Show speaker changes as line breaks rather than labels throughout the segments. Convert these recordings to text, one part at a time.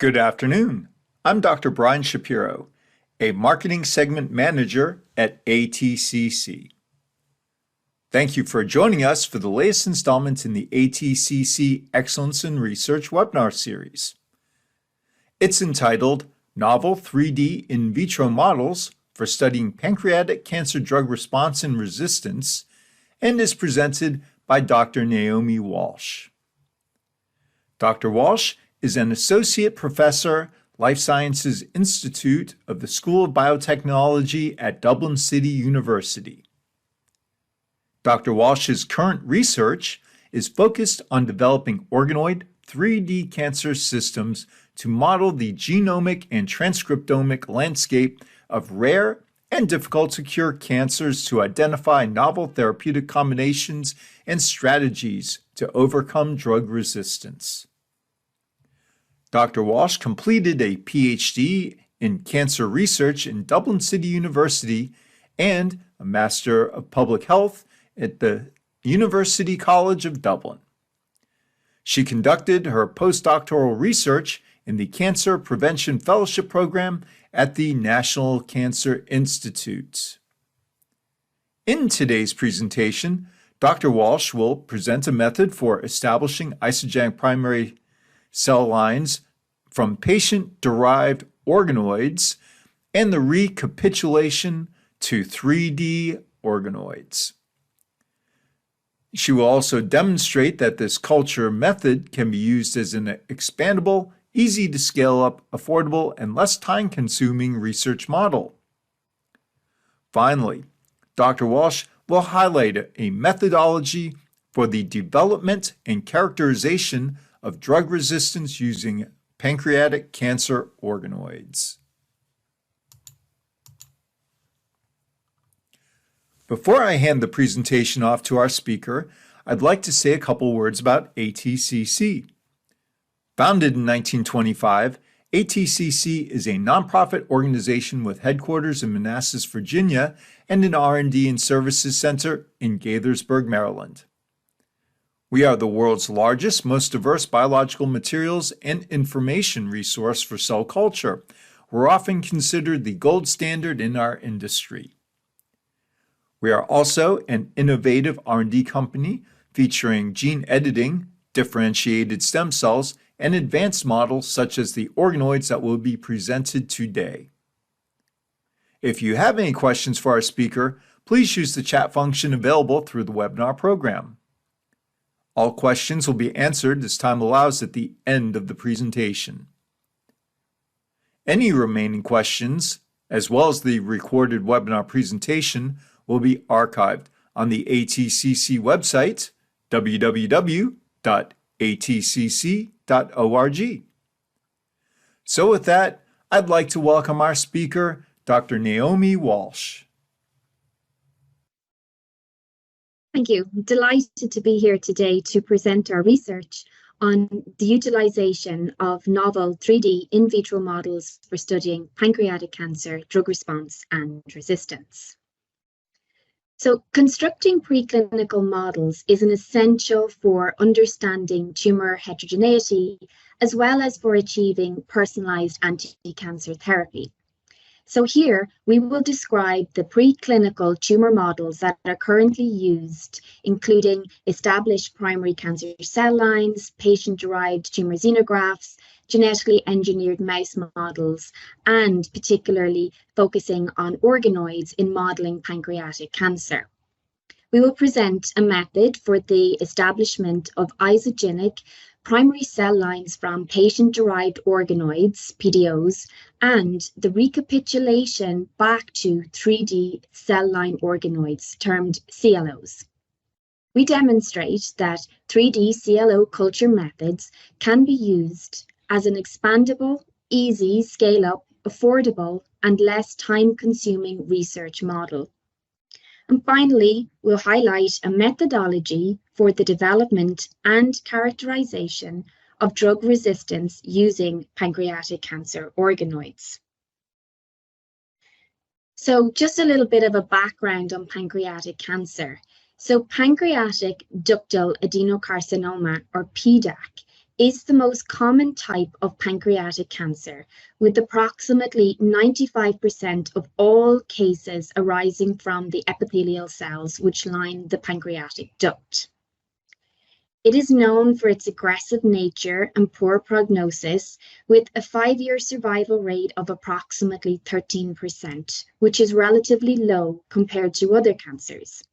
Good afternoon. I'm Dr. Brian Shapiro, a Marketing Segment Manager at ATCC. Thank you for joining us for the latest installment in the ATCC Excellence in Research webinar series. It's entitled Novel 3D In Vitro Models for Studying Pancreatic Cancer Drug Response and Resistance and is presented by Dr. Naomi Walsh. Dr. Walsh is an Associate Professor, Life Sciences Institute of the School of Biotechnology at Dublin City University. Dr. Walsh's current research is focused on developing organoid 3D cancer systems to model the genomic and transcriptomic landscape of rare and difficult-to-cure cancers to identify novel therapeutic combinations and strategies to overcome drug resistance. Dr. Walsh completed a PhD in cancer research in Dublin City University and a Master of Public Health at the University College of Dublin. She conducted her postdoctoral research in the Cancer Prevention Fellowship Program at the National Cancer Institute. In today's presentation, Dr. Walsh will present a method for establishing isogenic primary cell lines from patient-derived organoids and the recapitulation to 3D organoids. She will also demonstrate that this culture method can be used as an expandable, easy to scale up, affordable, and less time-consuming research model. Finally, Dr. Walsh will highlight a methodology for the development and characterization of drug resistance using pancreatic cancer organoids. Before I hand the presentation off to our speaker, I'd like to say a couple words about ATCC. Founded in 1925, ATCC is a nonprofit organization with headquarters in Manassas, Virginia, and an R&D and Services Center in Gaithersburg, Maryland. We are the world's largest, most diverse biological materials and information resource for cell culture. We're often considered the gold standard in our industry. We are also an innovative R&D company featuring gene editing, differentiated stem cells, and advanced models such as the organoids that will be presented today. If you have any questions for our speaker, please use the chat function available through the webinar program. All questions will be answered as time allows at the end of the presentation. Any remaining questions, as well as the recorded webinar presentation, will be archived on the ATCC website, www.atcc.org. So with that, I'd like to welcome our speaker, Dr. Naomi Walsh.
Thank you. I'm delighted to be here today to present our research on the utilization of novel 3D in vitro models for studying pancreatic cancer, drug response, and resistance. So, constructing preclinical models is an essential for understanding tumor heterogeneity, as well as for achieving personalized anti-cancer therapy. So here, we will describe the preclinical tumor models that are currently used, including established primary cancer cell lines, patient-derived tumor xenografts, genetically engineered mouse models, and particularly focusing on organoids in modeling pancreatic cancer. We will present a method for the establishment of isogenic primary cell lines from patient-derived organoids, PDOs, and the recapitulation back to 3D cell line organoids, termed CLOs. We demonstrate that 3D CLO culture methods can be used as an expandable, easy, scale-up, affordable, and less time-consuming research model. And finally, we'll highlight a methodology for the development and characterization of drug resistance using pancreatic cancer organoids. So just a little bit of a background on pancreatic cancer. So pancreatic ductal adenocarcinoma, or PDAC, is the most common type of pancreatic cancer, with approximately 95% of all cases arising from the epithelial cells which line the pancreatic duct. It is known for its aggressive nature and poor prognosis, with a 5-year survival rate of approximately 13%, which is relatively low compared to other cancers.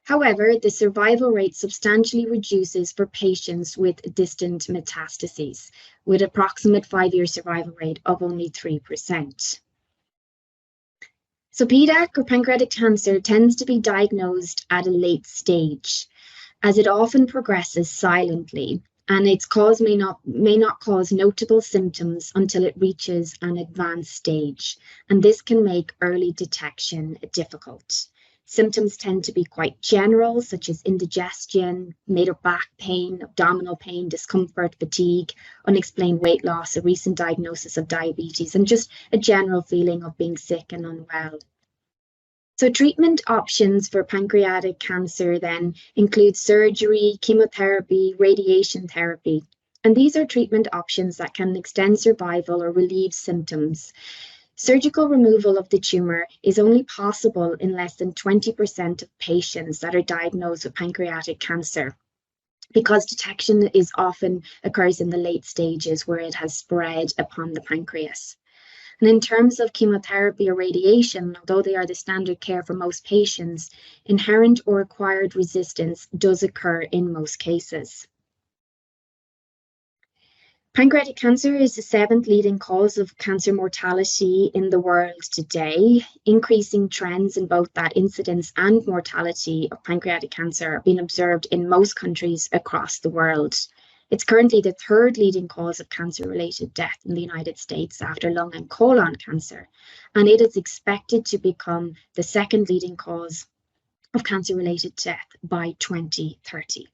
However, the survival rate substantially reduces for patients with distant metastases, with approximate 5-year survival rate of only 3%. So PDAC, or pancreatic cancer, tends to be diagnosed at a late stage, as it often progresses silently, and its cause may not cause notable symptoms until it reaches an advanced stage, and this can make early detection difficult. Symptoms tend to be quite general, such as indigestion, mid or back pain, abdominal pain, discomfort, fatigue, unexplained weight loss, a recent diagnosis of diabetes, and just a general feeling of being sick and unwell. So treatment options for pancreatic cancer then include surgery, chemotherapy, radiation therapy. And these are treatment options that can extend survival or relieve symptoms. Surgical removal of the tumor is only possible in less than 20% of patients that are diagnosed with pancreatic cancer, because detection often occurs in the late stages where it has spread upon the pancreas. And in terms of chemotherapy or radiation, although they are the standard care for most patients, inherent or acquired resistance does occur in most cases. Pancreatic cancer is the 7th leading cause of cancer mortality in the world today. Increasing trends in both that incidence and mortality of pancreatic cancer are being observed in most countries across the world. It's currently the 3rd leading cause of cancer-related death in the United States after lung and colon cancer, and it is expected to become the 2nd leading cause of cancer-related death by 2030.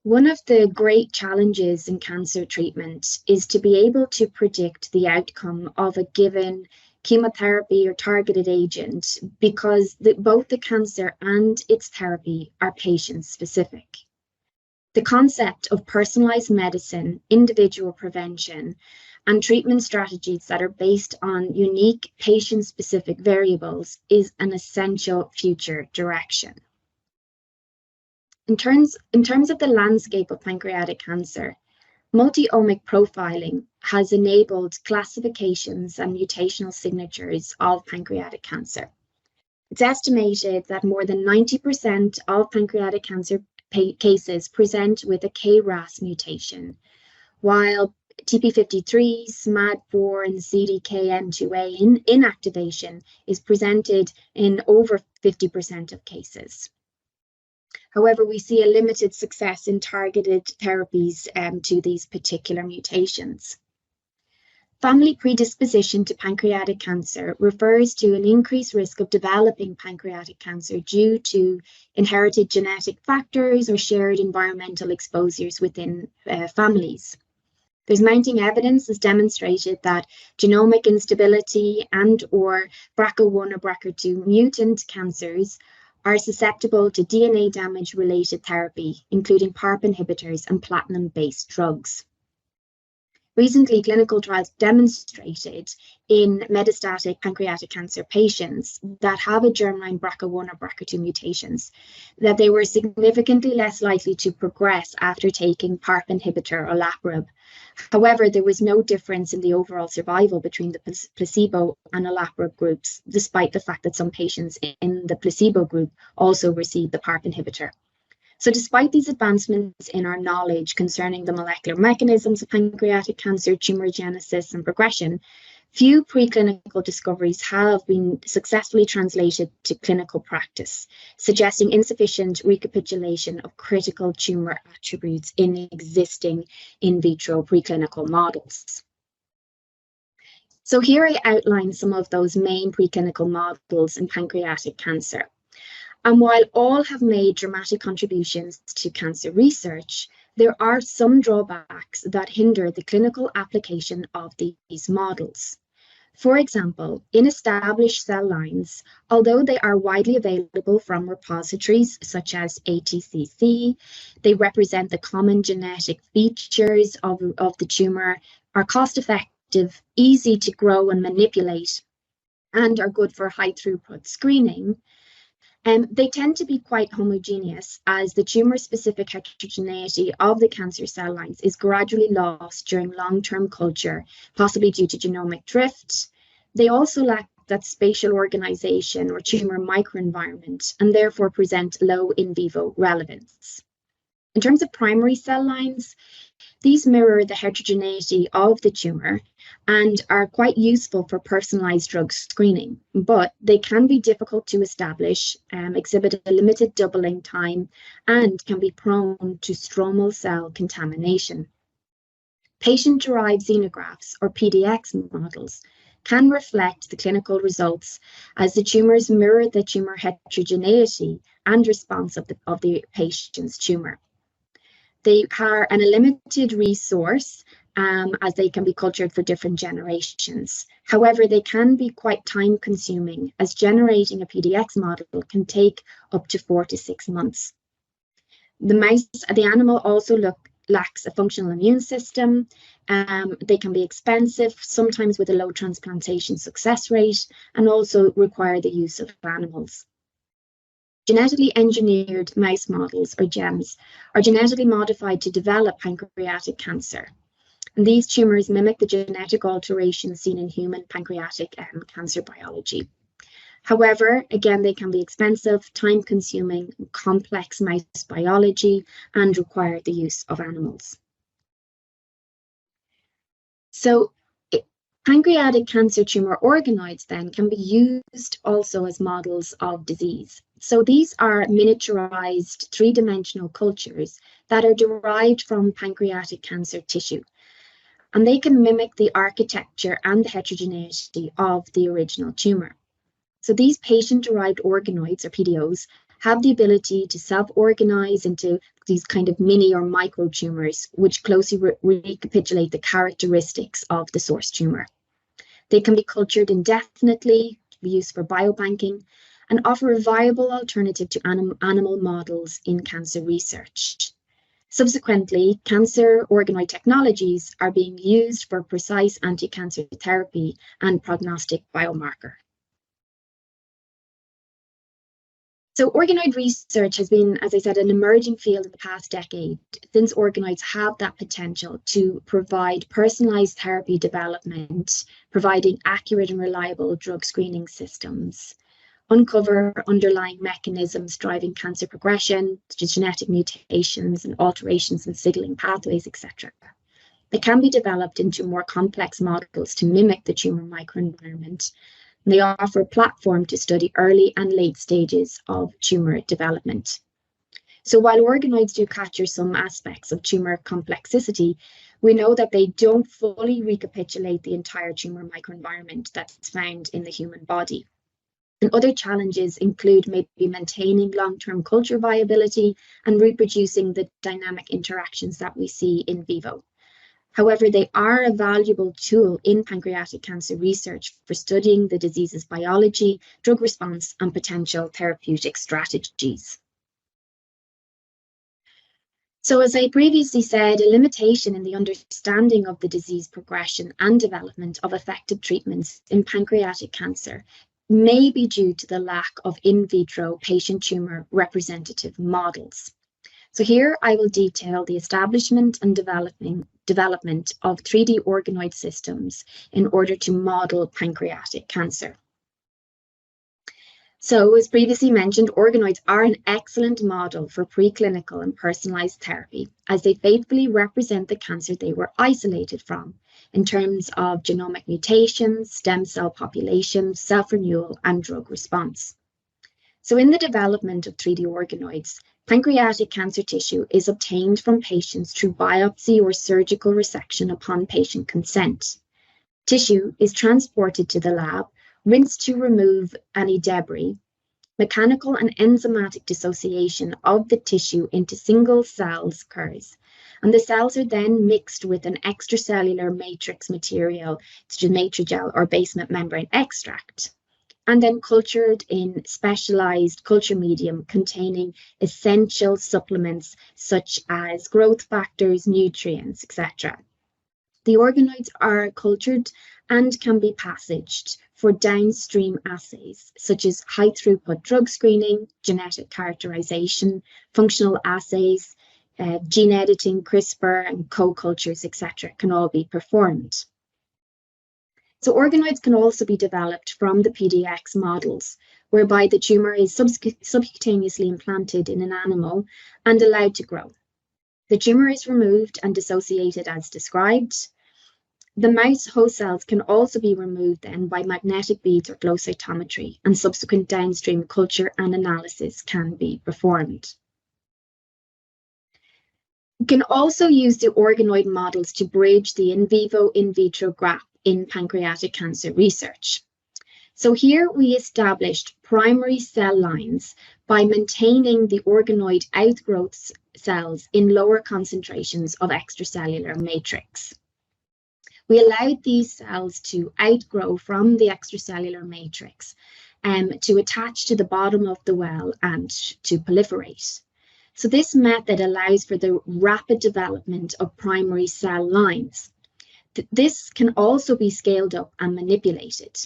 One of the great challenges in cancer treatment is to be able to predict the outcome of a given chemotherapy or targeted agent, because both the cancer and its therapy are patient-specific. The concept of personalized medicine, individual prevention, and treatment strategies that are based on unique patient-specific variables is an essential future direction. In terms of the landscape of pancreatic cancer, multi-omic profiling has enabled classifications and mutational signatures of pancreatic cancer. It's estimated that more than 90% of pancreatic cancer cases present with a KRAS mutation, while TP53, SMAD4, and CDKN2A inactivation is presented in over 50% of cases. However, we see a limited success in targeted therapies to these particular mutations. Family predisposition to pancreatic cancer refers to an increased risk of developing pancreatic cancer due to inherited genetic factors or shared environmental exposures within families. There's mounting evidence that's demonstrated that genomic instability and or BRCA1 or BRCA2 mutant cancers are susceptible to DNA damage-related therapy, including PARP inhibitors and platinum-based drugs. Recently, clinical trials demonstrated in metastatic pancreatic cancer patients that have a germline BRCA1 or BRCA2 mutations that they were significantly less likely to progress after taking PARP inhibitor or olaparib. However, there was no difference in the overall survival between the placebo and olaparib groups, despite the fact that some patients in the placebo group also received the PARP inhibitor. So despite these advancements in our knowledge concerning the molecular mechanisms of pancreatic cancer, tumorigenesis, and progression, few preclinical discoveries have been successfully translated to clinical practice, suggesting insufficient recapitulation of critical tumor attributes in existing in vitro preclinical models. So here I outline some of those main preclinical models in pancreatic cancer. And while all have made dramatic contributions to cancer research, there are some drawbacks that hinder the clinical application of these models. For example, in established cell lines, although they are widely available from repositories such as ATCC, they represent the common genetic features of the tumor, are cost-effective, easy to grow and manipulate, and are good for high-throughput screening. They tend to be quite homogeneous, as the tumor-specific heterogeneity of the cancer cell lines is gradually lost during long-term culture, possibly due to genomic drift. They also lack that spatial organization or tumor microenvironment, and therefore present low in vivo relevance. In terms of primary cell lines, these mirror the heterogeneity of the tumor and are quite useful for personalized drug screening, but they can be difficult to establish, exhibit a limited doubling time, and can be prone to stromal cell contamination. Patient-derived xenografts, or PDX models, can reflect the clinical results as the tumors mirror the tumor heterogeneity and response of the patient's tumor. They are a limited resource as they can be cultured for different generations. However, they can be quite time consuming, as generating a PDX model can take up to 4 to 6 months. The animal also lacks a functional immune system. They can be expensive, sometimes with a low transplantation success rate, and also require the use of animals. Genetically engineered mouse models, or GEMs, are genetically modified to develop pancreatic cancer. And these tumors mimic the genetic alterations seen in human pancreatic cancer biology. However, again, they can be expensive, time-consuming, complex mouse biology, and require the use of animals. So, pancreatic cancer tumor organoids then can be used also as models of disease. So these are miniaturized three-dimensional cultures that are derived from pancreatic cancer tissue. And they can mimic the architecture and the heterogeneity of the original tumor. So these patient-derived organoids, or PDOs, have the ability to self-organize into these kind of mini or micro tumors, which closely recapitulate the characteristics of the source tumor. They can be cultured indefinitely, to be used for biobanking, and offer a viable alternative to animal models in cancer research. Subsequently, cancer organoid technologies are being used for precise anti-cancer therapy and prognostic biomarker. So organoid research has been, as I said, an emerging field in the past decade, since organoids have that potential to provide personalized therapy development, providing accurate and reliable drug screening systems, uncover underlying mechanisms driving cancer progression, such as genetic mutations and alterations in signaling pathways, etc. They can be developed into more complex models to mimic the tumor microenvironment. They offer a platform to study early and late stages of tumor development. So while organoids do capture some aspects of tumor complexity, we know that they don't fully recapitulate the entire tumor microenvironment that's found in the human body. And other challenges include maybe maintaining long-term culture viability and reproducing the dynamic interactions that we see in vivo. However, they are a valuable tool in pancreatic cancer research for studying the disease's biology, drug response, and potential therapeutic strategies. So as I previously said, a limitation in the understanding of the disease progression and development of effective treatments in pancreatic cancer may be due to the lack of in vitro patient tumor representative models. So here I will detail the establishment and development of 3D organoid systems in order to model pancreatic cancer. So as previously mentioned, organoids are an excellent model for preclinical and personalized therapy, as they faithfully represent the cancer they were isolated from in terms of genomic mutations, stem cell populations, self-renewal, and drug response. So in the development of 3D organoids, pancreatic cancer tissue is obtained from patients through biopsy or surgical resection upon patient consent. Tissue is transported to the lab, rinsed to remove any debris. Mechanical and enzymatic dissociation of the tissue into single cells occurs, And the cells are then mixed with an extracellular matrix material, such as matrigel or basement membrane extract, and then cultured in specialized culture medium containing essential supplements such as growth factors, nutrients, etc. The organoids are cultured and can be passaged for downstream assays, such as high-throughput drug screening, genetic characterization, functional assays, gene editing, CRISPR, and co-cultures, etc., can all be performed. So organoids can also be developed from the PDX models, whereby the tumor is subcutaneously implanted in an animal and allowed to grow. The tumor is removed and dissociated as described. The mouse host cells can also be removed then by magnetic beads or flow cytometry, and subsequent downstream culture and analysis can be performed. We can also use the organoid models to bridge the in vivo in vitro gap in pancreatic cancer research. So here we established primary cell lines by maintaining the organoid outgrowth cells in lower concentrations of extracellular matrix. We allowed these cells to outgrow from the extracellular matrix to attach to the bottom of the well and to proliferate. So this method allows for the rapid development of primary cell lines. This can also be scaled up and manipulated.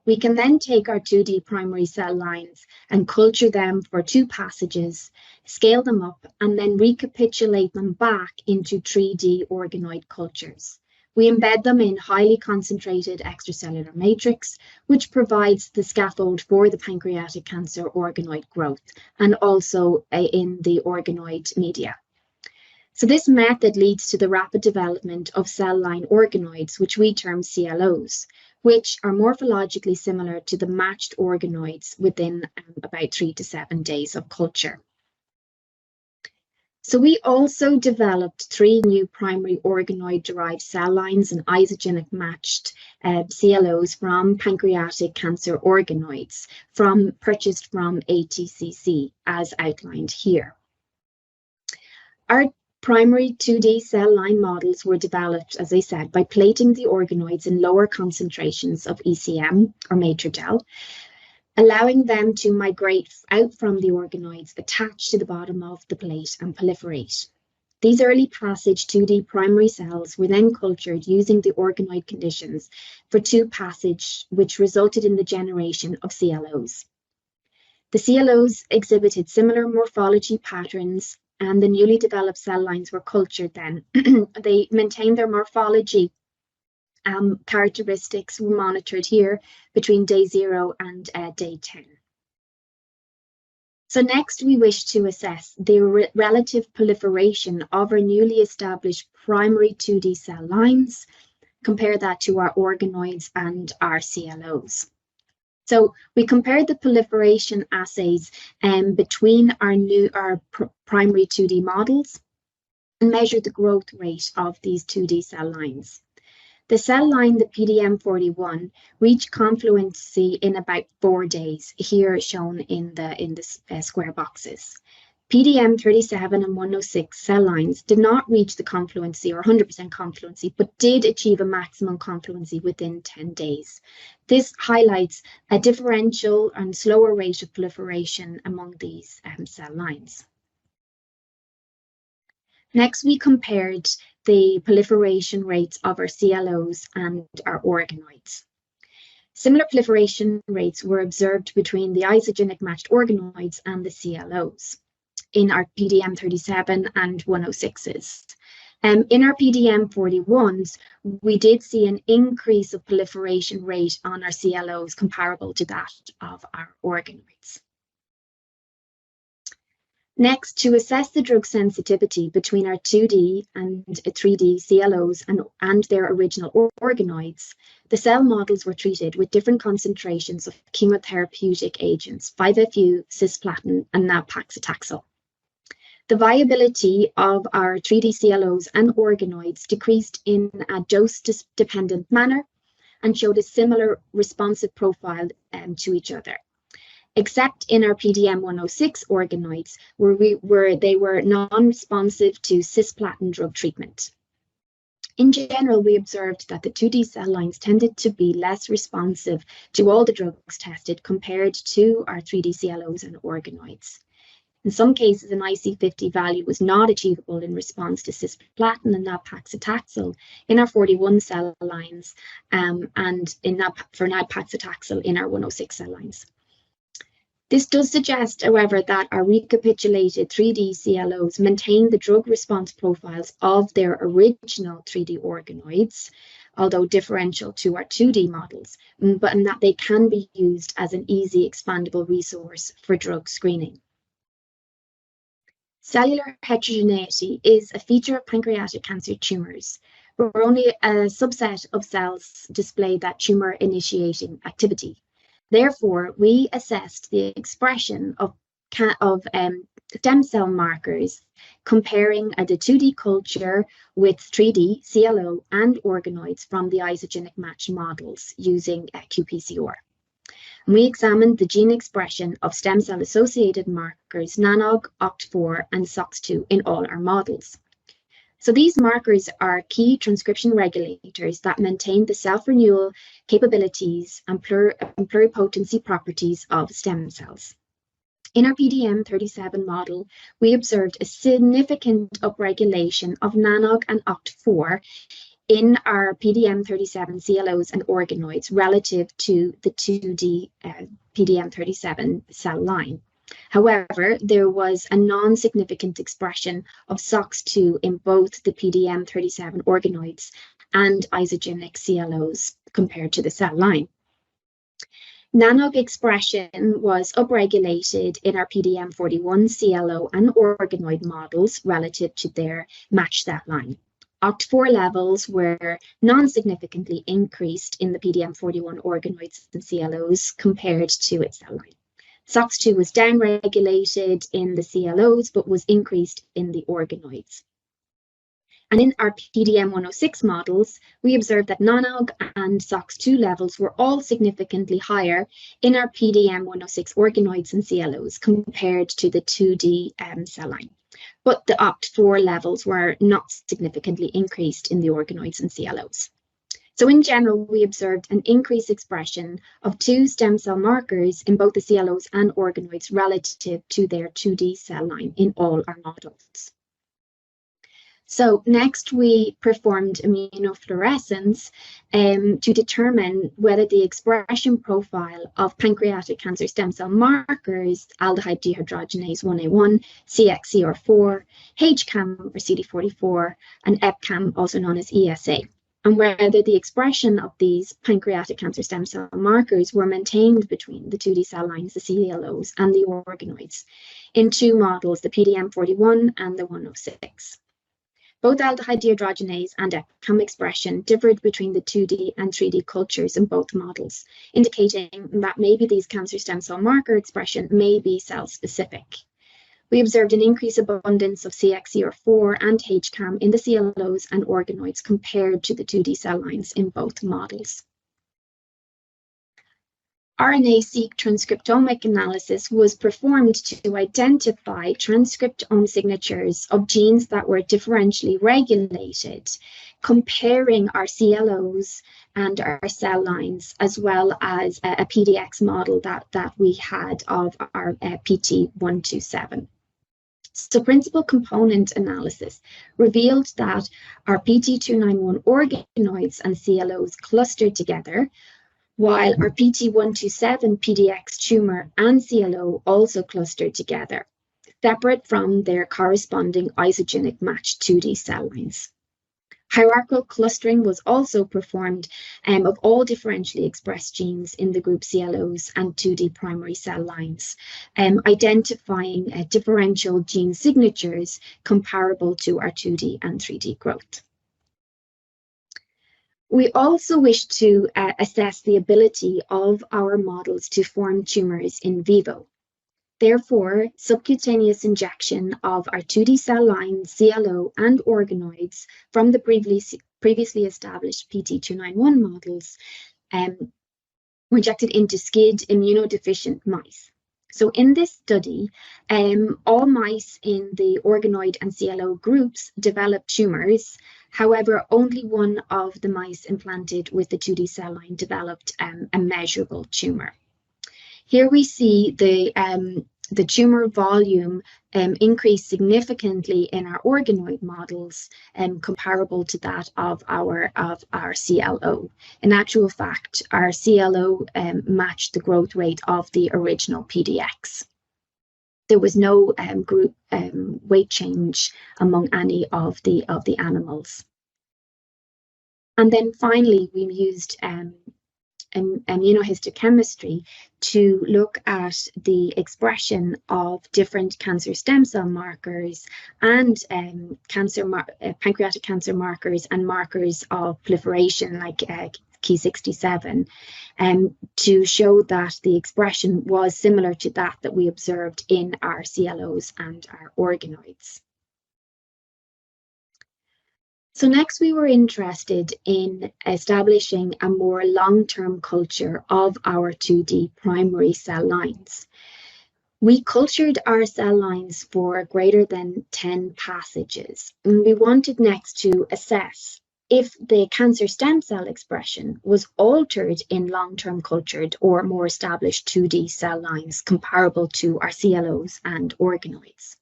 We can then take our 2D primary cell lines and culture them for 2 passages, scale them up, and then recapitulate them back into 3D organoid cultures. We embed them in highly concentrated extracellular matrix, which provides the scaffold for the pancreatic cancer organoid growth, and also in the organoid media. So this method leads to the rapid development of cell line organoids, which we term CLOs, which are morphologically similar to the matched organoids within about 3 to 7 days of culture. So we also developed 3 new primary organoid-derived cell lines and isogenic matched CLOs from pancreatic cancer organoids purchased from ATCC, as outlined here. Our primary 2D cell line models were developed, as I said, by plating the organoids in lower concentrations of ECM or matrigel, allowing them to migrate out from the organoids attached to the bottom of the plate and proliferate. These early passage 2D primary cells were then cultured using the organoid conditions for 2 passage, which resulted in the generation of CLOs. The CLOs exhibited similar morphology patterns, and the newly developed cell lines were cultured then. They maintained their morphology characteristics were monitored here between day 0 and day 10. So next we wish to assess the relative proliferation of our newly established primary 2D cell lines, compare that to our organoids and our CLOs. So we compared the proliferation assays between our primary 2D models and measured the growth rate of these 2D cell lines. The cell line, the PDM41, reached confluency in about 4 days, here shown in the square boxes. PDM37 and 106 cell lines did not reach the confluency or 100% confluency, but did achieve a maximum confluency within 10 days. This highlights a differential and slower rate of proliferation among these cell lines. Next, we compared the proliferation rates of our CLOs and our organoids. Similar proliferation rates were observed between the isogenic matched organoids and the CLOs in our PDM37 and 106s. In our PDM41s, we did see an increase of proliferation rate on our CLOs comparable to that of our organoids. Next, to assess the drug sensitivity between our 2D and 3D CLOs and their original organoids, the cell models were treated with different concentrations of chemotherapeutic agents, 5-FU, cisplatin, and nab-paclitaxel. The viability of our 3D CLOs and organoids decreased in a dose-dependent manner and showed a similar responsive profile to each other. except in our PDM-106 organoids, where they were non-responsive to cisplatin drug treatment. In general, we observed that the 2D cell lines tended to be less responsive to all the drugs tested compared to our 3D CLOs and organoids. In some cases, an IC50 value was not achievable in response to cisplatin and nab-paclitaxel in our 41 cell lines, and for nab-paclitaxel in our 106 cell lines. This does suggest, however, that our recapitulated 3D CLOs maintain the drug response profiles of their original 3D organoids, although differential to our 2D models, but in that they can be used as an easy expandable resource for drug screening. Cellular heterogeneity is a feature of pancreatic cancer tumors, where only a subset of cells display that tumor-initiating activity. Therefore, we assessed the expression of stem cell markers, comparing the 2D culture with 3D CLO and organoids from the isogenic matched models using qPCR. And we examined the gene expression of stem cell associated markers NANOG, OCT4, and SOX2 in all our models. So these markers are key transcription regulators that maintain the self-renewal capabilities and pluripotency properties of stem cells. In our PDM37 model, we observed a significant upregulation of NANOG and OCT4 in our PDM37 CLOs and organoids relative to the 2D PDM37 cell line. However, there was a non-significant expression of SOX2 in both the PDM37 organoids and isogenic CLOs compared to the cell line. NANOG expression was upregulated in our PDM41 CLO and organoid models relative to their matched cell line. OCT4 levels were non-significantly increased in the PDM41 organoids and CLOs compared to its cell line. SOX2 was downregulated in the CLOs, but was increased in the organoids. And in our PDM-106 models, we observed that NANOG and SOX2 levels were all significantly higher in our PDM-106 organoids and CLOs compared to the 2D cell line. But the OCT4 levels were not significantly increased in the organoids and CLOs. So in general, we observed an increased expression of 2 stem cell markers in both the CLOs and organoids relative to their 2D cell line in all our models. So next, we performed immunofluorescence to determine whether the expression profile of pancreatic cancer stem cell markers, aldehyde dehydrogenase 1A1, CXCR4, HCAM or CD44, and EpCAM, also known as ESA, and whether the expression of these pancreatic cancer stem cell markers were maintained between the 2D cell lines, the CLOs, and the organoids in 2 models, the PDM41 and the 106. Both aldehyde dehydrogenase and EpCAM expression differed between the 2D and 3D cultures in both models, indicating that maybe these cancer stem cell marker expression may be cell-specific. We observed an increased abundance of CXCR4 and HCAM in the CLOs and organoids compared to the 2D cell lines in both models. RNA-seq transcriptomic analysis was performed to identify transcriptome signatures of genes that were differentially regulated, comparing our CLOs and our cell lines, as well as a PDX model that we had of our PT127. So principal component analysis revealed that our PT291 organoids and CLOs clustered together, while our PT127 PDX tumor and CLO also clustered together, separate from their corresponding isogenic matched 2D cell lines. Hierarchical clustering was also performed of all differentially expressed genes in the group CLOs and 2D primary cell lines, identifying differential gene signatures comparable to our 2D and 3D growth. We also wish to assess the ability of our models to form tumors in vivo. Therefore, subcutaneous injection of our 2D cell line, CLO, and organoids from the previously established PT291 models were injected into SCID immunodeficient mice. So in this study, all mice in the organoid and CLO groups developed tumors. However, only one of the mice implanted with the 2D cell line developed a measurable tumor. Here we see the tumor volume increased significantly in our organoid models, comparable to that of our CLO. In actual fact, our CLO matched the growth rate of the original PDX. There was no group weight change among any of the animals. And then finally, we used immunohistochemistry to look at the expression of different cancer stem cell markers and pancreatic cancer markers and markers of proliferation like Ki67, to show that the expression was similar to that we observed in our CLOs and our organoids. So next, we were interested in establishing a more long-term culture of our 2D primary cell lines. We cultured our cell lines for greater than 10 passages, and we wanted next to assess if the cancer stem cell expression was altered in long-term cultured or more established 2D cell lines comparable to our CLOs and organoids.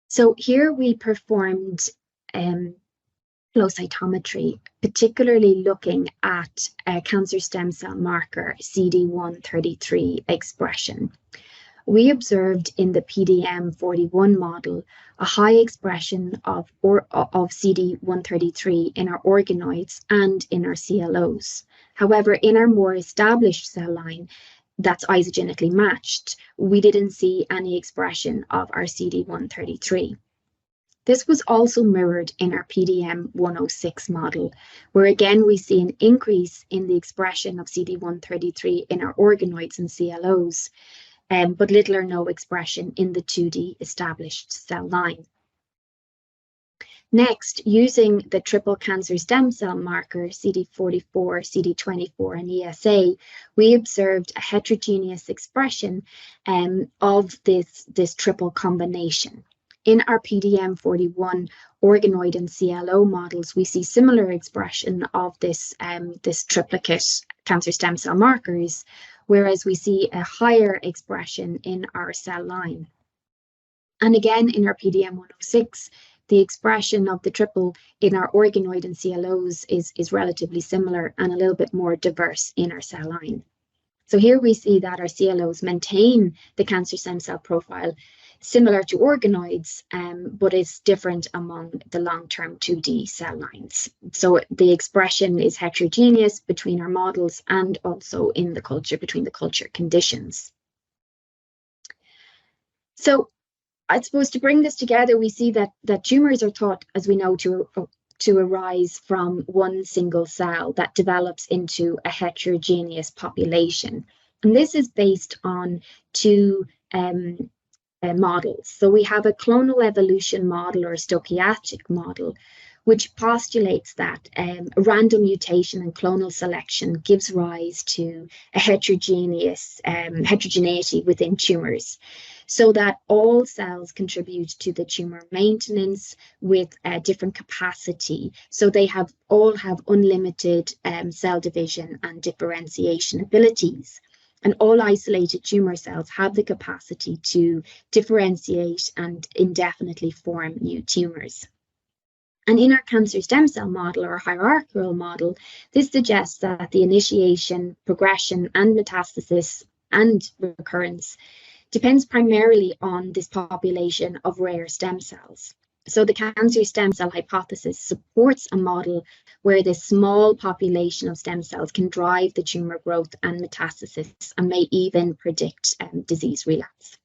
So here we performed flow cytometry, particularly looking at cancer stem cell marker CD133 expression. We observed in the PDM41 model a high expression of CD133 in our organoids and in our CLOs. However, in our more established cell line that's isogenically matched, we didn't see any expression of our CD133. This was also mirrored in our PDM106 model, where again we see an increase in the expression of CD133 in our organoids and CLOs, but little or no expression in the 2D established cell line. Next, using the triple cancer stem cell marker CD44, CD24, and ESA, we observed a heterogeneous expression of this triple combination. In our PDM41 organoid and CLO models, we see similar expression of this triplicate cancer stem cell markers, whereas we see a higher expression in our cell line. And again, in our PDM106, the expression of the triple in our organoid and CLOs is relatively similar and a little bit more diverse in our cell line. So here we see that our CLOs maintain the cancer stem cell profile similar to organoids, but it's different among the long-term 2D cell lines. So the expression is heterogeneous between our models and also in the culture, between the culture conditions. So I suppose to bring this together, we see that tumors are thought, as we know, to arise from one single cell that develops into a heterogeneous population. And this is based on two models. So we have a clonal evolution model or a stochastic model, which postulates that a random mutation and clonal selection gives rise to a heterogeneity within tumors, so that all cells contribute to the tumor maintenance with a different capacity. So they all have unlimited cell division and differentiation abilities. And all isolated tumor cells have the capacity to differentiate and indefinitely form new tumors. And in our cancer stem cell model or hierarchical model, this suggests that the initiation, progression, and metastasis and recurrence depends primarily on this population of rare stem cells. So the cancer stem cell hypothesis supports a model where this small population of stem cells can drive the tumor growth and metastasis and may even predict disease relapse.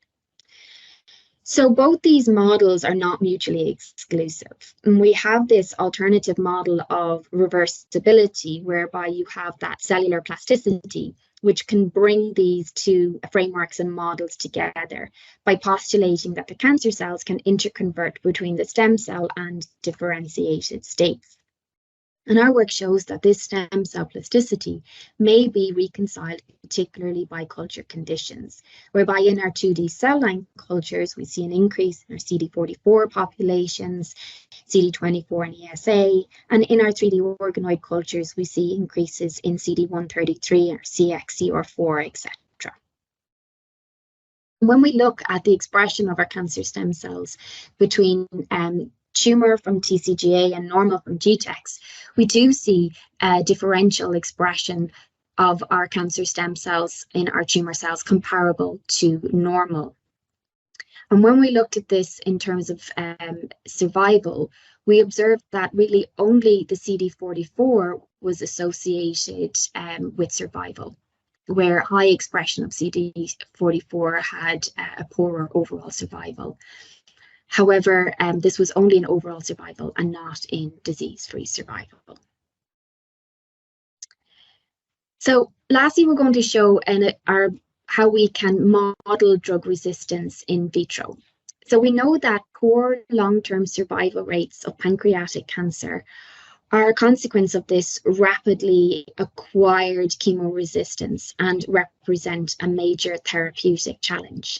So both these models are not mutually exclusive. And we have this alternative model of reversibility, whereby you have that cellular plasticity, which can bring these two frameworks and models together by postulating that the cancer cells can interconvert between the stem cell and differentiated states. And our work shows that this stem cell plasticity may be reconciled particularly by culture conditions, whereby in our 2D cell line cultures, we see an increase in our CD44 populations, CD24 and ESA, and in our 3D organoid cultures, we see increases in CD133 or CXCR4, etc. When we look at the expression of our cancer stem cells between tumor from TCGA and normal from GTEx, we do see a differential expression of our cancer stem cells in our tumor cells comparable to normal. And when we looked at this in terms of survival, we observed that really only the CD44 was associated with survival, where high expression of CD44 had a poorer overall survival. However, this was only in overall survival and not in disease-free survival. So lastly, we're going to show how we can model drug resistance in vitro. So we know that poor long-term survival rates of pancreatic cancer are a consequence of this rapidly acquired chemoresistance and represent a major therapeutic challenge.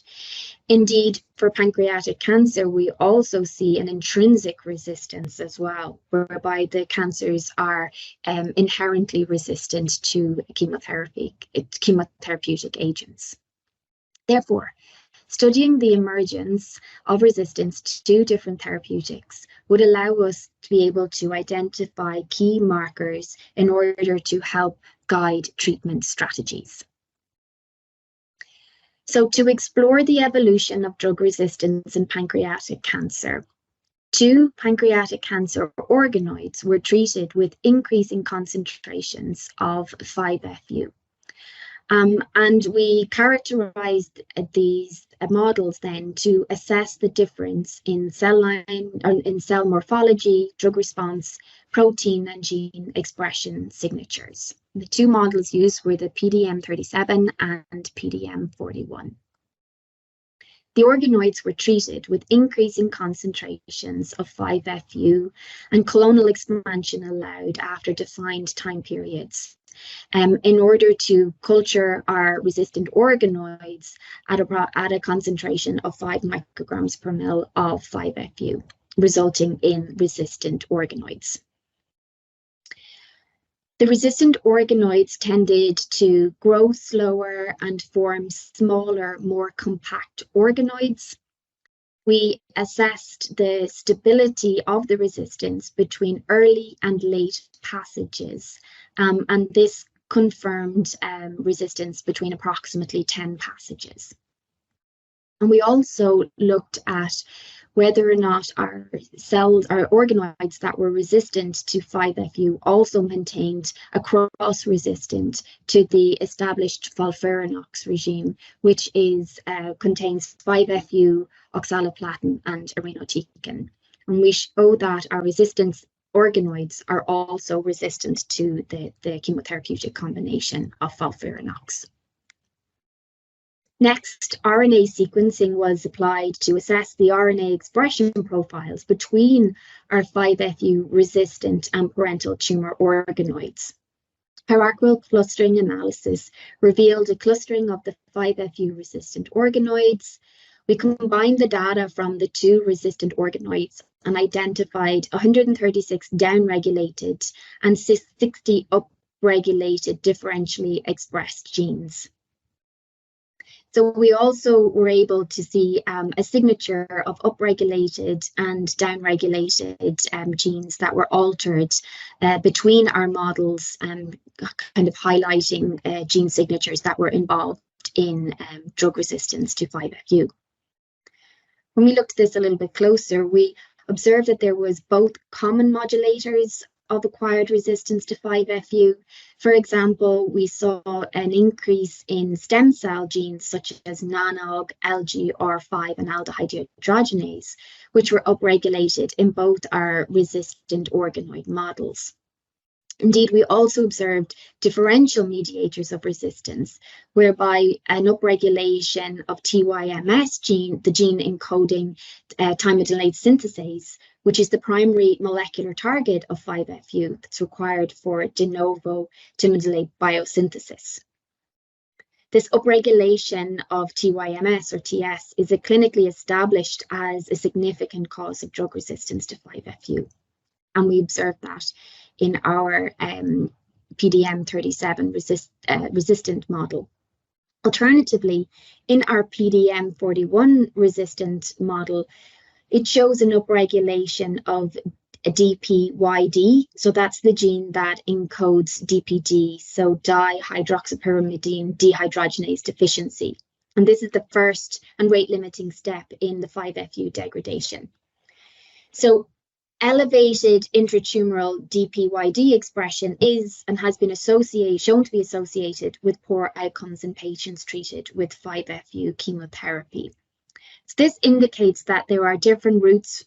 Indeed, for pancreatic cancer, we also see an intrinsic resistance as well, whereby the cancers are inherently resistant to chemotherapeutic agents. Therefore, studying the emergence of resistance to different therapeutics would allow us to be able to identify key markers in order to help guide treatment strategies. So to explore the evolution of drug resistance in pancreatic cancer, 2 pancreatic cancer organoids were treated with increasing concentrations of 5-FU. And we characterized these models then to assess the difference in cell line, in cell morphology, drug response, protein and gene expression signatures. The 2 models used were the PDM37 and PDM41. The organoids were treated with increasing concentrations of 5-FU and clonal expansion allowed after defined time periods, in order to culture our resistant organoids at a concentration of 5 micrograms per mil of 5-FU, resulting in resistant organoids. The resistant organoids tended to grow slower and form smaller, more compact organoids. We assessed the stability of the resistance between early and late passages, and this confirmed resistance between approximately 10 passages. And we also looked at whether or not our cells, our organoids that were resistant to 5-FU also maintained a cross-resistant to the established FOLFIRINOX regime, which contains 5-FU, oxaliplatin, and irinotecan. And we show that our resistance organoids are also resistant to the chemotherapeutic combination of FOLFIRINOX. Next, RNA sequencing was applied to assess the RNA expression profiles between our 5-FU resistant and parental tumor organoids. Hierarchical clustering analysis revealed a clustering of the 5-FU resistant organoids. We combined the data from the 2 resistant organoids and identified 136 downregulated and 60 upregulated differentially expressed genes. So we also were able to see a signature of upregulated and downregulated genes that were altered between our models, kind of highlighting gene signatures that were involved in drug resistance to 5-FU. When we looked at this a little bit closer, we observed that there was both common modulators of acquired resistance to 5-FU. For example, we saw an increase in stem cell genes such as NANOG, LGR5, and aldehyde dehydrogenase, which were upregulated in both our resistant organoid models. Indeed, we also observed differential mediators of resistance, whereby an upregulation of TYMS gene, the gene encoding thymidylate synthetase, which is the primary molecular target of 5-FU that's required for de novo to modulate biosynthesis. This upregulation of TYMS or TS is clinically established as a significant cause of drug resistance to 5-FU. And we observed that in our PDM37 resistant model. Alternatively, in our PDM41 resistant model, it shows an upregulation of DPYD, so that's the gene that encodes DPD, so dihydroxypyrimidine dehydrogenase deficiency. And this is the first and rate-limiting step in the 5-FU degradation. So elevated intratumoral DPYD expression is and has been shown to be associated with poor outcomes in patients treated with 5-FU chemotherapy. So this indicates that there are different routes,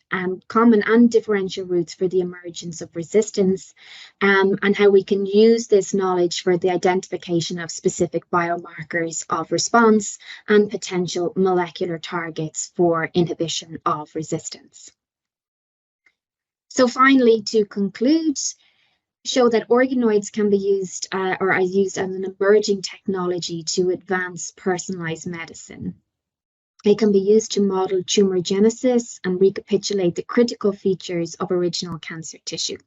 common and differential routes for the emergence of resistance, and how we can use this knowledge for the identification of specific biomarkers of response and potential molecular targets for inhibition of resistance. So finally, to conclude, show that organoids can be used or are used as an emerging technology to advance personalized medicine. It can be used to model tumor genesis and recapitulate the critical features of original cancer tissue.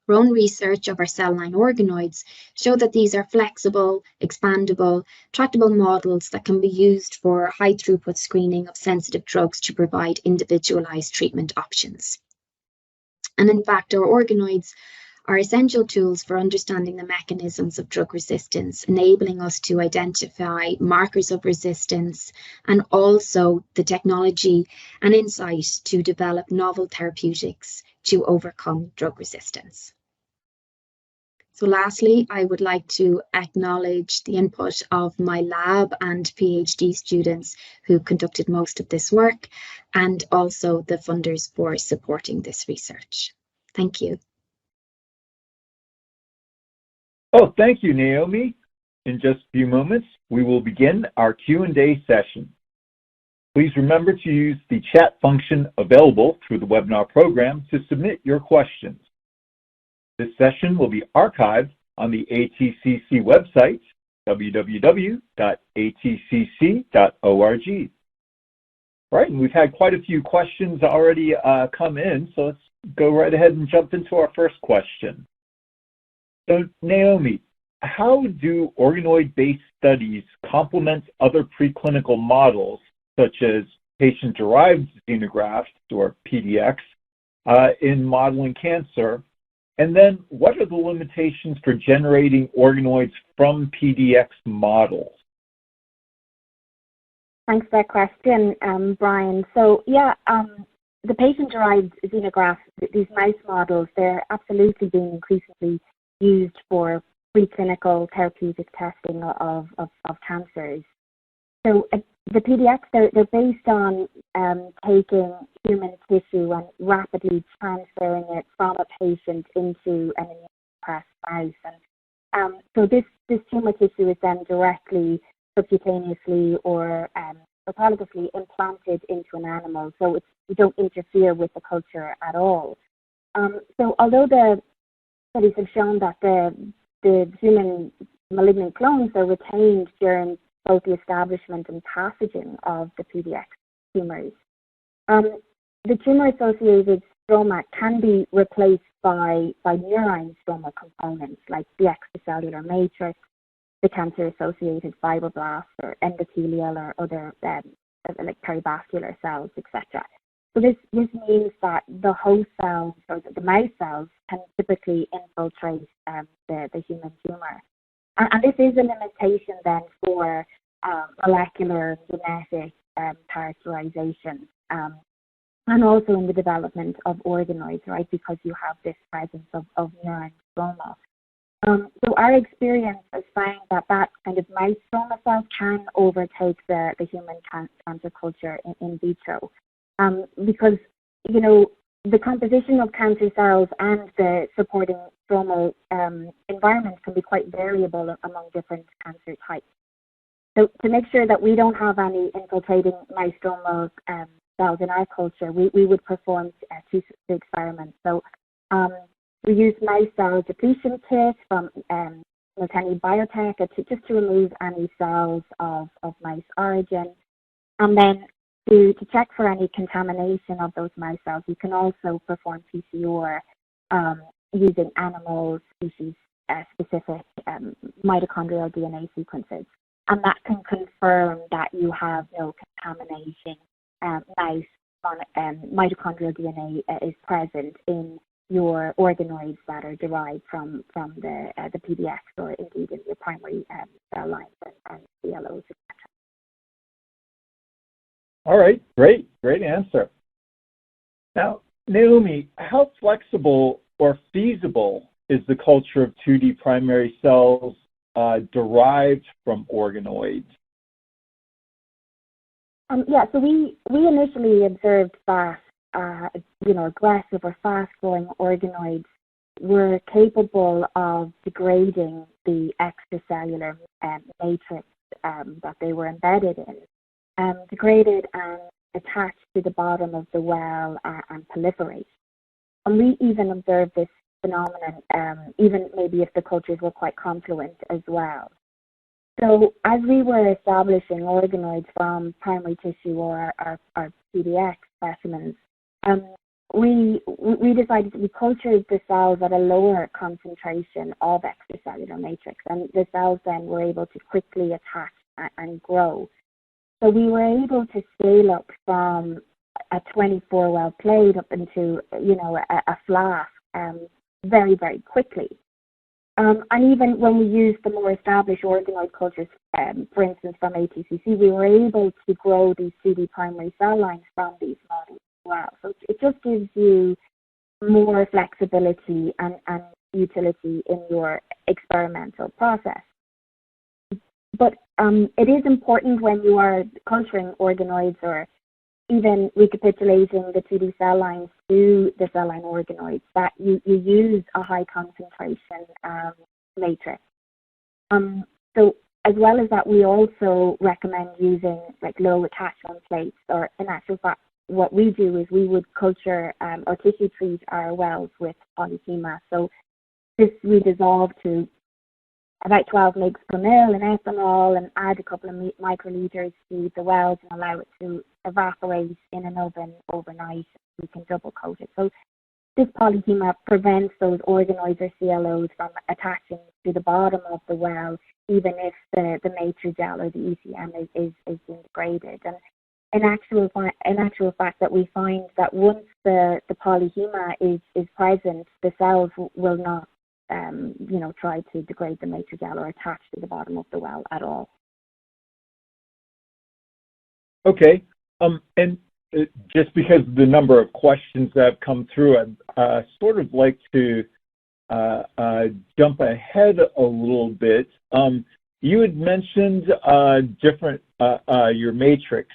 Our own research of our cell line organoids show that these are flexible, expandable, tractable models that can be used for high throughput screening of sensitive drugs to provide individualized treatment options. And in fact, our organoids are essential tools for understanding the mechanisms of drug resistance, enabling us to identify markers of resistance and also the technology and insight to develop novel therapeutics to overcome drug resistance. So lastly, I would like to acknowledge the input of my lab and PhD students who conducted most of this work, and also the funders for supporting this research. Thank you.
Oh, thank you, Naomi. In just a few moments, we will begin our Q&A session. Please remember to use the chat function available through the webinar program to submit your questions. This session will be archived on the ATCC website, www.atcc.org. All right, and we've had quite a few questions already come in, so let's go right ahead and jump into our first question. So, Naomi, how do organoid-based studies complement other preclinical models, such as patient-derived xenografts, or PDX, in modeling cancer? And then, what are the limitations for generating organoids from PDX models?
Thanks for that question, Brian. So, yeah, the patient-derived xenografts, these mouse models, they're absolutely being increasingly used for preclinical therapeutic testing of cancers. So the PDX, they're based on taking human tissue and rapidly transferring it from a patient into an immunosuppressed mouse. And so this tumor tissue is then directly subcutaneously or autologously implanted into an animal. So we don't interfere with the culture at all. So although the studies have shown that the human malignant clones are retained during both the establishment and passaging of the PDX tumors. The tumor-associated stroma can be replaced by murine stroma components like the extracellular matrix, the cancer-associated fibroblasts or endothelial or other like perivascular cells, etc. So this means that the host cells or the mouse cells can typically infiltrate the human tumor. And this is a limitation then for molecular genetic characterization and also in the development of organoids, right, because you have this presence of murine stroma. So our experience has found that kind of mouse stroma cells can overtake the human cancer culture in vitro. Because, you know, the composition of cancer cells and the supporting stromal environment can be quite variable among different cancer types. So to make sure that we don't have any infiltrating mouse stromal cells in our culture, we would perform two experiments. So we used mouse cell depletion kits from Miltenyi Biotech just to remove any cells of mouse origin. And then to check for any contamination of those mouse cells, you can also perform PCR using animal species specific mitochondrial DNA sequences. And that can confirm that you have no contamination. Mouse mitochondrial DNA is present in your organoids that are derived from the PDAC or indeed in your primary cell lines and CLOs, etc.
All right, great answer. Now, Naomi, how flexible or feasible is the culture of 2D primary cells derived from organoids?
So we initially observed that aggressive or fast-growing organoids were capable of degrading the extracellular matrix that they were embedded in, degraded and attached to the bottom of the well and proliferate. And we even observed this phenomenon, even maybe if the cultures were quite confluent as well. So as we were establishing organoids from primary tissue or our PDX specimens, we decided we cultured the cells at a lower concentration of extracellular matrix, and the cells then were able to quickly attach and grow. So we were able to scale up from a 24-well plate up into a flask very, very quickly. And even when we used the more established organoid cultures, for instance, from ATCC, we were able to grow these 2D primary cell lines from these models as well. So it just gives you more flexibility and utility in your experimental process. But it is important when you are culturing organoids or even recapitulating the 2D cell lines to the cell line organoids that you use a high concentration matrix. So as well as that, we also recommend using like low attachment plates, or in actual fact, what we do is we would culture or tissue treat our wells with polyhema. So this we dissolve to about 12 mg per ml in ethanol and add a couple of microliters to the wells and allow it to evaporate in an oven overnight. We can double coat it. So this polyhema prevents those organoids or CLOs from attaching to the bottom of the well, even if the matrigel or the ECM is being degraded. And in actual fact, that we find that once the polyhema is present, the cells will not try to degrade the matrigel or attach to the bottom of the well at all.
Okay, and just because of the number of questions that have come through, I'd sort of like to jump ahead a little bit. You had mentioned your matrix.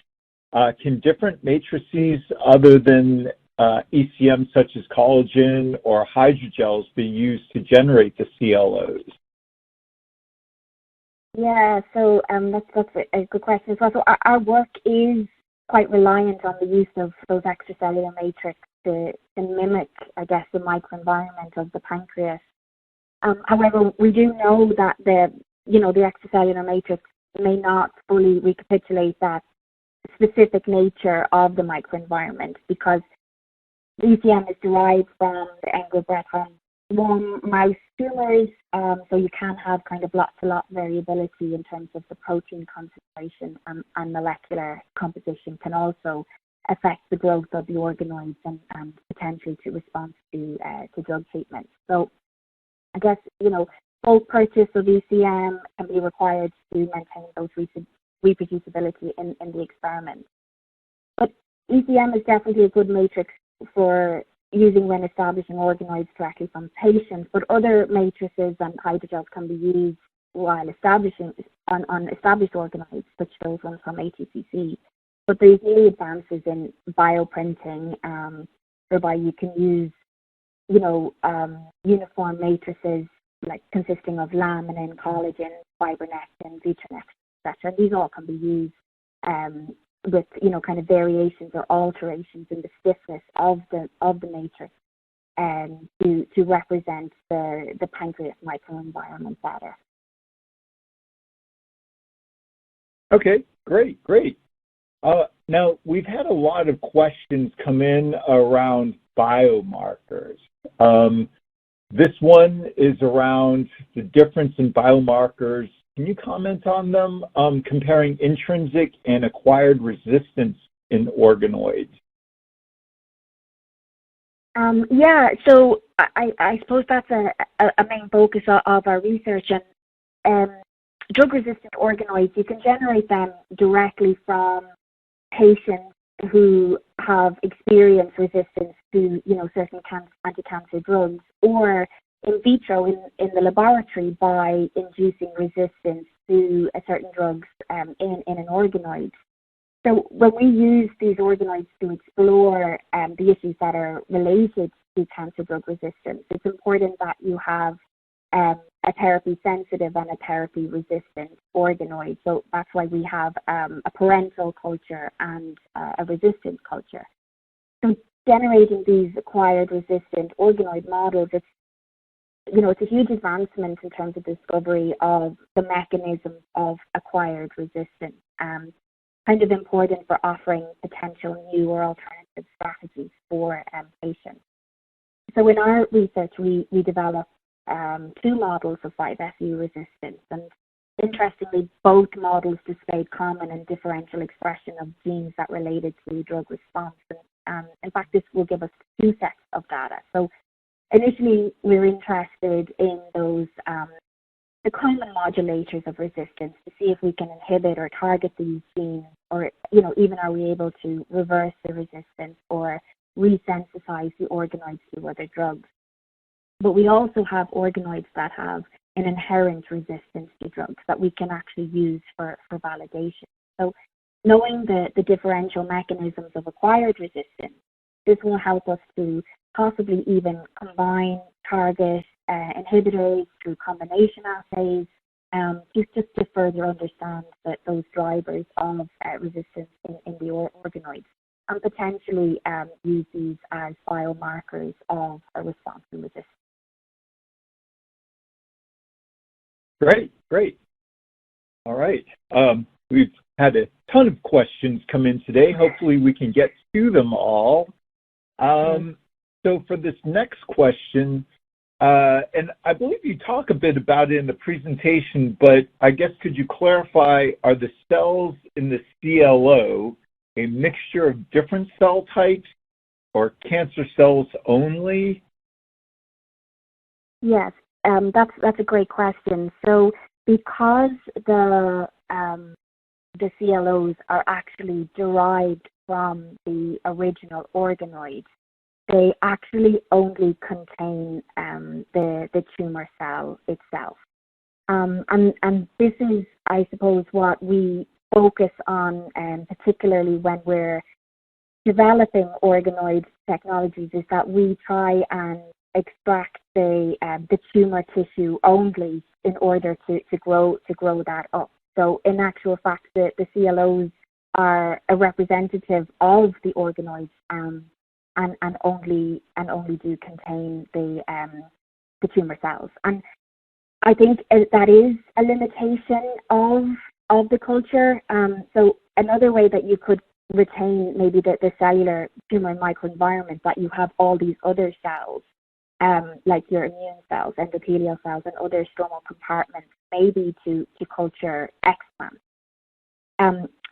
Can different matrices other than ECM, such as collagen or hydrogels, be used to generate the CLOs?
Yeah, so that's a good question as well. So our work is quite reliant on the use of those extracellular matrix to mimic, I guess, the microenvironment of the pancreas. However, we do know that the extracellular matrix may not fully recapitulate that specific nature of the microenvironment, because the ECM is derived from the Engelbrecht warm mouse tumors, so you can have kind of lot-to-lot variability in terms of the protein concentration, and molecular composition can also affect the growth of the organoids and potentially to response to drug treatment. So I guess, bulk purchase of ECM can be required to maintain those reproducibility in the experiment. But ECM is definitely a good matrix for using when establishing organoids directly from patients, but other matrices and hydrogels can be used while establishing on established organoids, such as those ones from ATCC. But there's new advances in bioprinting, whereby you can use, uniform matrices like consisting of laminin, collagen, fibronectin, vitronectin, etc. These all can be used with kind of variations or alterations in the stiffness of the matrix, to represent the pancreas microenvironment better.
Okay, great. Now, we've had a lot of questions come in around biomarkers. This one is around the difference in biomarkers. Can you comment on them, comparing intrinsic and acquired resistance in organoids?
Yeah, so I suppose that's a main focus of our research. And drug-resistant organoids, you can generate them directly from patients who have experienced resistance to, certain anti-cancer drugs, or in vitro in the laboratory by inducing resistance to certain drugs in an organoid. So when we use these organoids to explore the issues that are related to cancer drug resistance, it's important that you have a therapy-sensitive and a therapy-resistant organoid. So that's why we have a parental culture and a resistant culture. So generating these acquired resistant organoid models, it's a huge advancement in terms of discovery of the mechanisms of acquired resistance. Kind of important for offering potential new or alternative strategies for patients. So in our research, we developed 2 models of 5FU resistance, and interestingly, both models displayed common and differential expression of genes that related to drug response. And in fact, this will give us 2 sets of data. So initially, we're interested in those the common modulators of resistance to see if we can inhibit or target these genes, or even are we able to reverse the resistance or resensitize the organoids to other drugs. But we also have organoids that have an inherent resistance to drugs that we can actually use for validation. So knowing the differential mechanisms of acquired resistance, this will help us to possibly even combine target inhibitors through combination assays, just to further understand those drivers of resistance in the organoids, and potentially use these as biomarkers of a response to resistance.
Great. All right. We've had a ton of questions come in today. Hopefully we can get to them all. So for this next question, and I believe you talk a bit about it in the presentation, but I guess could you clarify, are the cells in the CLO a mixture of different cell types or cancer cells only?
Yes, that's a great question. So because the CLOs are actually derived from the original organoids, they actually only contain the tumor cell itself. And this is, I suppose, what we focus on, particularly when we're developing organoid technologies, is that we try and extract the tumor tissue only in order to grow that up. So in actual fact, the CLOs are a representative of the organoids, and only do contain the tumor cells. And I think that is a limitation of the culture. So another way that you could retain maybe the cellular tumor microenvironment, that you have all these other cells, like your immune cells, endothelial cells, and other stromal compartments, maybe to culture explants.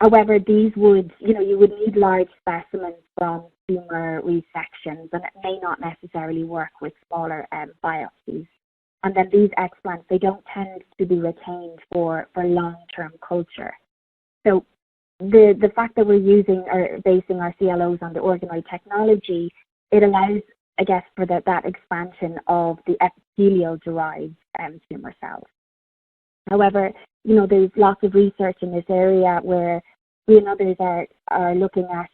However, these would, you would need large specimens from tumor resections, and it may not necessarily work with smaller biopsies. And then these explants, they don't tend to be retained for long-term culture. So the fact that we're using or basing our CLOs on the organoid technology, it allows, I guess, for that expansion of the epithelial-derived tumor cells. However, there's lots of research in this area where we and others are looking at,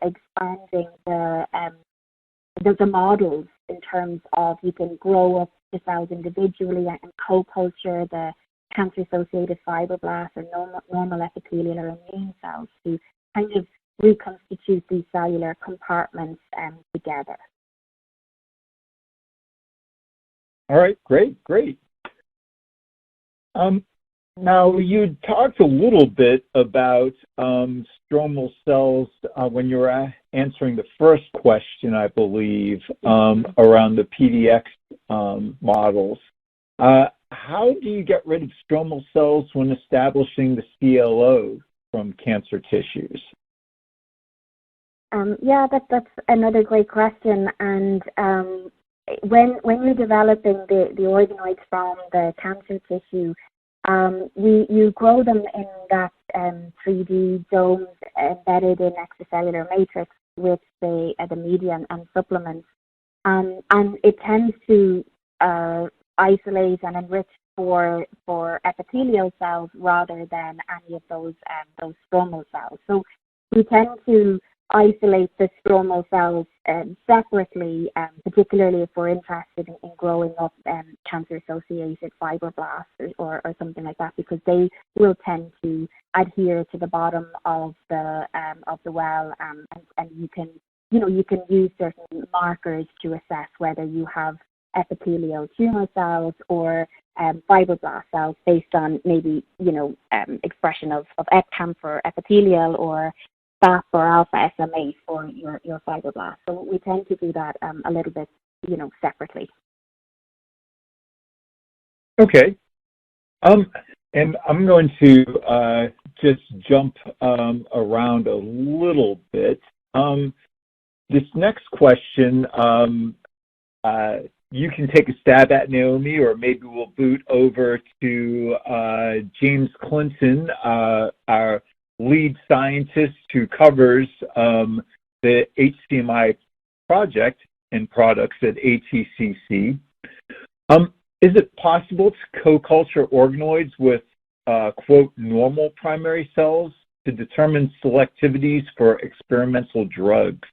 expanding the models in terms of you can grow up the cells individually and co-culture the cancer-associated fibroblasts or normal epithelial or immune cells to kind of reconstitute these cellular compartments together.
All right, great. Now, you talked a little bit about stromal cells when you were answering the first question, I believe, around the PDX models. How do you get rid of stromal cells when establishing the CLO from cancer tissues?
Yeah, that's another great question. And when you're developing the organoids from the cancer tissue, you grow them in that 3D domes embedded in extracellular matrix with the media and supplements, and it tends to isolate and enrich for epithelial cells rather than any of those stromal cells. So we tend to isolate the stromal cells separately, particularly if we're interested in growing up cancer-associated fibroblasts or something like that, because they will tend to adhere to the bottom of the well, and you can use certain markers to assess whether you have epithelial tumor cells or fibroblast cells based on maybe expression of EpCAM for epithelial or FAP or alpha SMA for your fibroblasts. So we tend to do that a little bit, separately. Okay.
And I'm going to just jump around a little bit. This next question, you can take a stab at, Naomi, or maybe we'll boot over to James Clinton, our lead scientist who covers the HCMI project and products at ATCC. Is it possible to co-culture organoids with, quote, normal primary cells to determine selectivities for experimental drugs?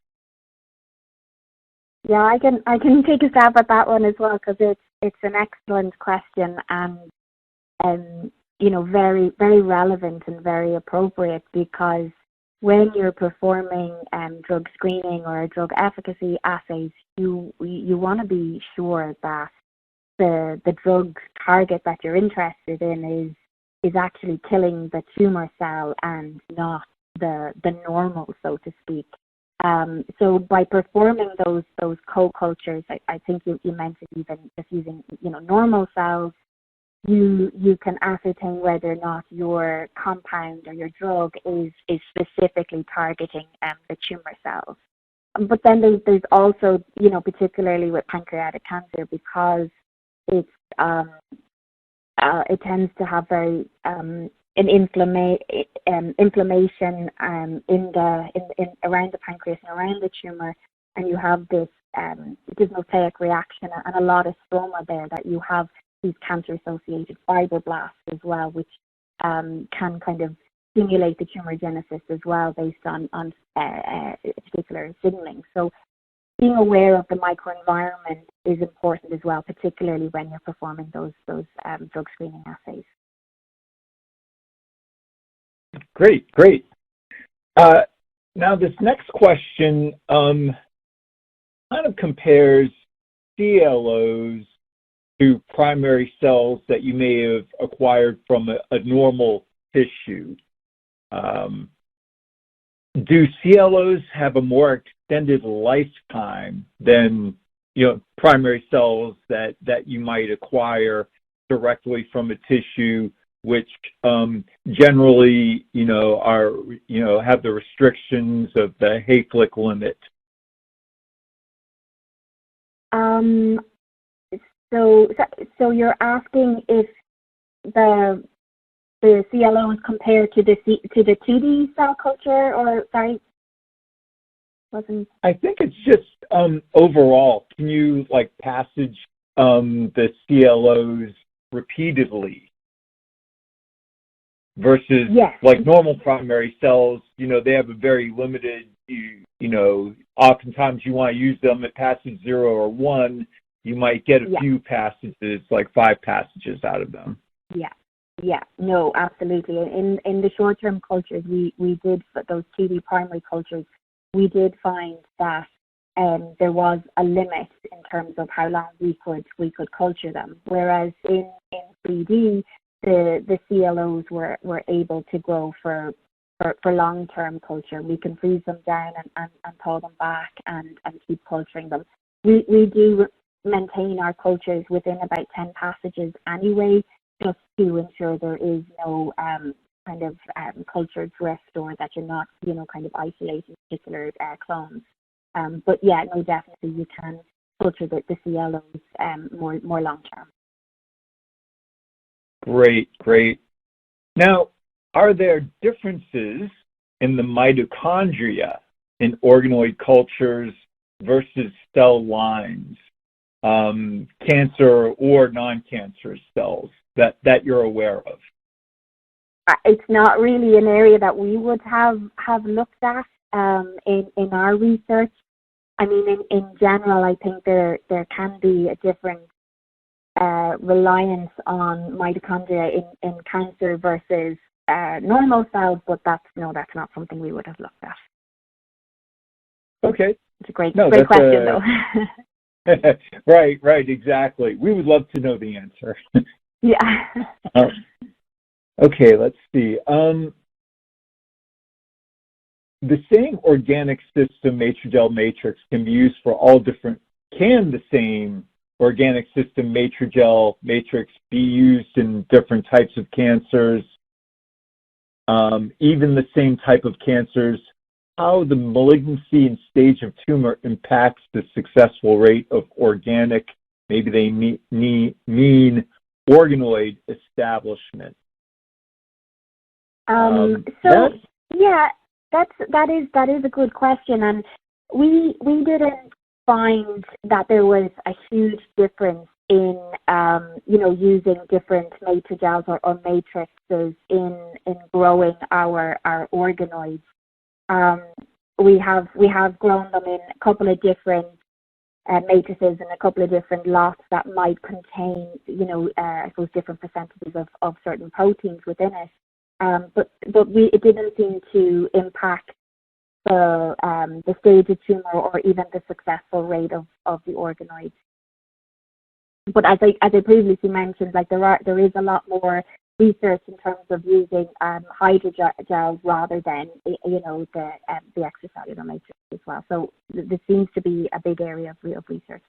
Yeah, I can take a stab at that one as well, because it's an excellent question and very, very relevant and very appropriate, because when you're performing drug screening or drug efficacy assays, you want to be sure that the drug target that you're interested in is actually killing the tumor cell and not the normal, so to speak. So by performing those co-cultures, I think you mentioned even just using normal cells, you can ascertain whether or not your compound or your drug is specifically targeting the tumor cells. But then there's also, particularly with pancreatic cancer, because it tends to have very an inflammation in around the pancreas and around the tumor, and you have this dysmosaic reaction and a lot of stroma there, that you have these cancer-associated fibroblasts as well, which can kind of stimulate the tumorigenesis as well based on particular signaling. So being aware of the microenvironment is important as well, particularly when you're performing those drug screening assays.
Great. Now this next question kind of compares CLOs to primary cells that you may have acquired from a normal tissue. Do CLOs have a more extended lifetime than primary cells that you might acquire directly from a tissue, which generally are have the restrictions of the Hayflick limit?
So you're asking if the CLOs compared to the 2D cell culture, or sorry, wasn't?
I think it's just overall. Can you passage the CLOs repeatedly versus normal primary cells? They have a very limited. Oftentimes you want to use them at passage 0 or 1. You might get a few passages, like 5 passages out of them.
Yeah. Yeah, no, absolutely. In the short-term cultures, we did, for those 2D primary cultures, we did find that there was a limit in terms of how long we could culture them. Whereas in 3D, the CLOs were able to grow for long-term culture. We can freeze them down and thaw them back and keep culturing them. We do maintain our cultures within about 10 passages anyway, just to ensure there is no kind of culture drift, or that you're not, kind of isolating particular clones. But yeah, no, definitely you can culture the CLOs more long-term.
Great, great. Now, are there differences in the mitochondria in organoid cultures versus cell lines, cancer or non-cancerous cells that you're aware of?
It's not really an area that we would have looked at in our research. I mean, in general, I think there can be a different reliance on mitochondria in cancer versus normal cells, but that's not something we would have looked at.
Okay.
It's a great question, though.
Right, exactly. We would love to know the answer.
Yeah.
Okay, let's see. The same organic system matrigel matrix can be used for all different. Can the same organic system matrigel matrix be used in different types of cancers? Even the same type of cancers, how the malignancy and stage of tumor impacts the successful rate of organic, maybe they mean organoid establishment.
Yeah, that is a good question, and we didn't find that there was a huge difference in using different matrigels or matrices in growing our organoids. We have grown them in a couple of different matrices and a couple of different lots that might contain I suppose different percentages of certain proteins within it. But it didn't seem to impact the stage of tumor or even the successful rate of the organoids. But as I previously mentioned, like there is a lot more research in terms of using hydrogels rather than the extracellular matrix as well. So this seems to be a big area of research,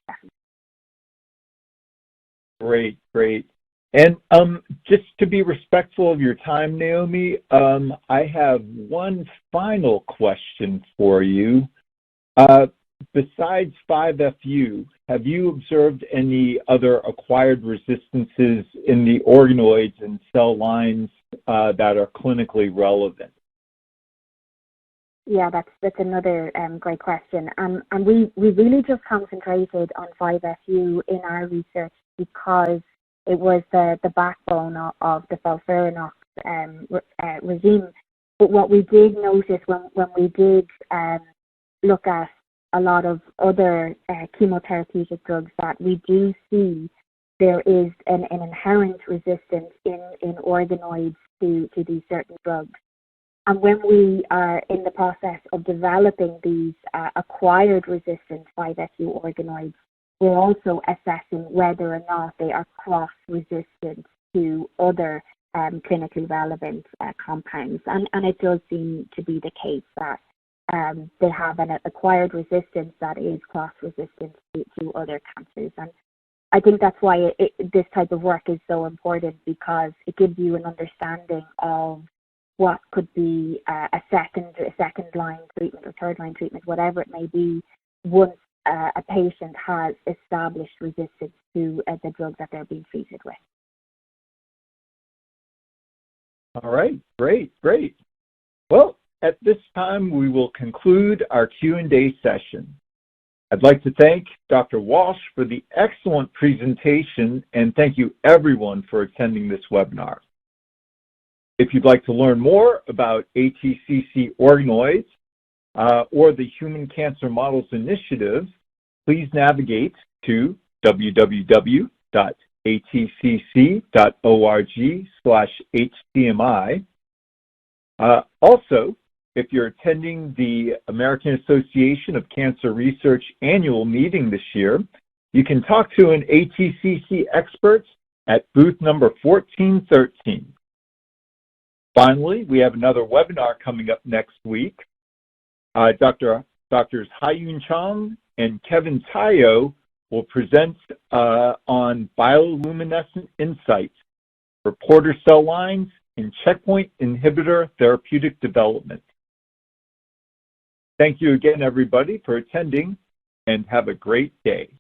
definitely.
Great. And just to be respectful of your time, Naomi, I have one final question for you. Besides 5FU, have you observed any other acquired resistances in the organoids and cell lines that are clinically relevant?
Yeah, that's another great question. And we really just concentrated on 5FU in our research because it was the backbone of the sulfurinox regime. But what we did notice when we did look at a lot of other chemotherapeutic drugs, that we do see there is an inherent resistance in organoids to these certain drugs. And when we are in the process of developing these acquired resistant 5FU organoids, we're also assessing whether or not they are cross-resistant to other clinically relevant compounds. And it does seem to be the case that they have an acquired resistance that is cross-resistant to other cancers. And I think that's why this type of work is so important, because it gives you an understanding of what could be a second line treatment or third line treatment, whatever it may be, once a patient has established resistance to the drug that they're being treated with.
All right, great. Well, at this time, we will conclude our Q&A session. I'd like to thank Dr. Walsh for the excellent presentation, and thank you everyone for attending this webinar. If you'd like to learn more about ATCC organoids or the Human Cancer Models Initiative, please navigate to www.atcc.org. atcc.org/HCMI. Also, if you're attending the American Association of Cancer Research annual meeting this year, you can talk to an ATCC expert at booth number 1413. Finally, we have another webinar coming up next week. Doctors Haiyun Chang and Kevin Tayo will present on bioluminescent insights for Porter cell lines in checkpoint inhibitor therapeutic development. Thank you again, everybody, for attending, and have a great day.